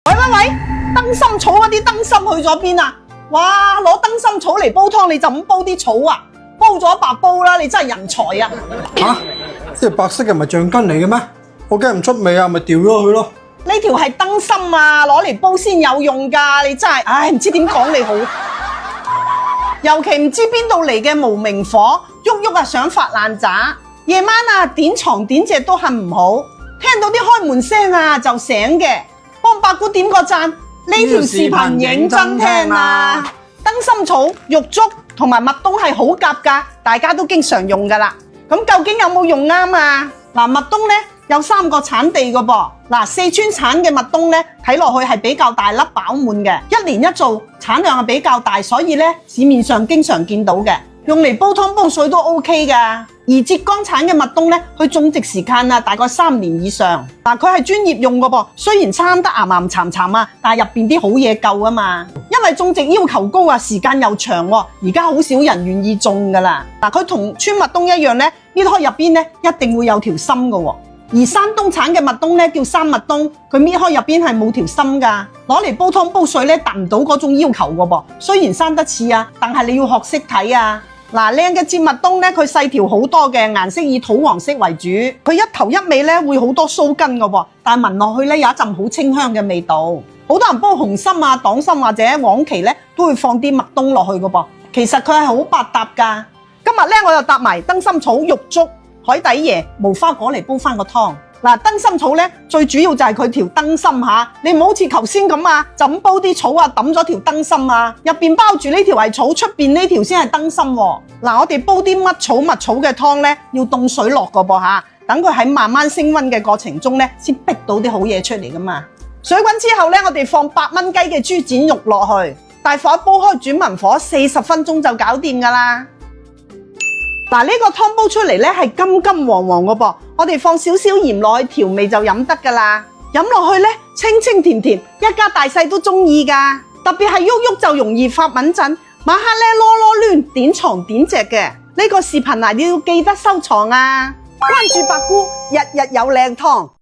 喂，燈芯草嗰啲燈芯去咗邊啊？哇，攞燈芯草嚟煲湯，你就咁煲啲草啊？煲咗白煲啦，你真係人才啊！吓，呢條白色嘅唔係橡筋嚟嘅咩？我驚唔出味啊，咪掉咗佢咯。呢條係燈芯啊，攞嚟煲先有用㗎，你真係，唉，唔知點講你好。尤其唔知邊度嚟嘅無名火，喐喐啊想發爛渣，夜晚啊點床點隻都恨唔好，聽到啲開門聲啊就醒嘅。幫八姑點個讚，呢條視頻認真聽啊！燈芯草、玉竹同埋麥冬係好夾㗎，大家都經常用㗎啦。咁究竟有冇用啱啊？嗱，麥冬呢有3個產地㗎噃。嗱，四川產嘅麥冬呢睇落去係比較大粒飽滿嘅，一年一造，產量係比較大，所以呢市面上經常見到嘅，用嚟煲湯煲水都 OK 㗎。而浙江產嘅麥冬呢，佢種植時間啊大概3年以上。嗱，佢係專業用㗎噃，雖然生得岩岩巉巉啊，但係入邊啲好嘢夠啊嘛。因為種植要求高啊，時間又長喎，而家好少人願意種㗎啦。嗱，佢同川麥冬一樣呢，搣開入邊呢一定會有條芯㗎喎。而山東產嘅麥冬呢叫山麥冬，佢搣開入邊係冇條芯㗎，攞嚟煲湯煲水呢達唔到嗰種要求㗎噃。雖然生得似啊，但係你要學識睇啊。嗱，靚嘅節麥冬呢，佢細條好多嘅，顏色以土黃色為主，佢一頭一尾呢會好多鬚根㗎喎，但係聞落去呢有一陣好清香嘅味道。好多人煲紅參啊、黨參或者黃芪呢都會放啲麥冬落去㗎噃。其實佢係好百搭㗎。今日呢我又搭埋燈芯草、玉竹、海底椰、無花果嚟煲翻個湯。嗱，燈芯草呢最主要就係佢條燈芯嚇，你唔好似頭先咁啊，就咁煲啲草啊，揼咗條燈芯啊，入邊包住呢條係草，出邊呢條先係燈芯喎。嗱，我哋煲啲乜草乜草嘅湯呢，要凍水落個噃嚇，等佢喺慢慢升溫嘅過程中呢，先逼到啲好嘢出嚟噶嘛。水滾之後呢，我哋放8蚊雞嘅豬展肉落去，大火煲開轉文火40分鐘就搞掂噶啦。嗱，呢個湯煲出嚟呢係金金黃黃嘅噃，我哋放少少鹽落去調味就飲得噶啦。飲落去呢，清清甜甜，一家大細都中意噶。特別係喐喐就容易發敏陣，晚黑呢囉囉攣點床點隻嘅。呢個視頻你要記得收藏啊！關注八姑，日日有靚湯。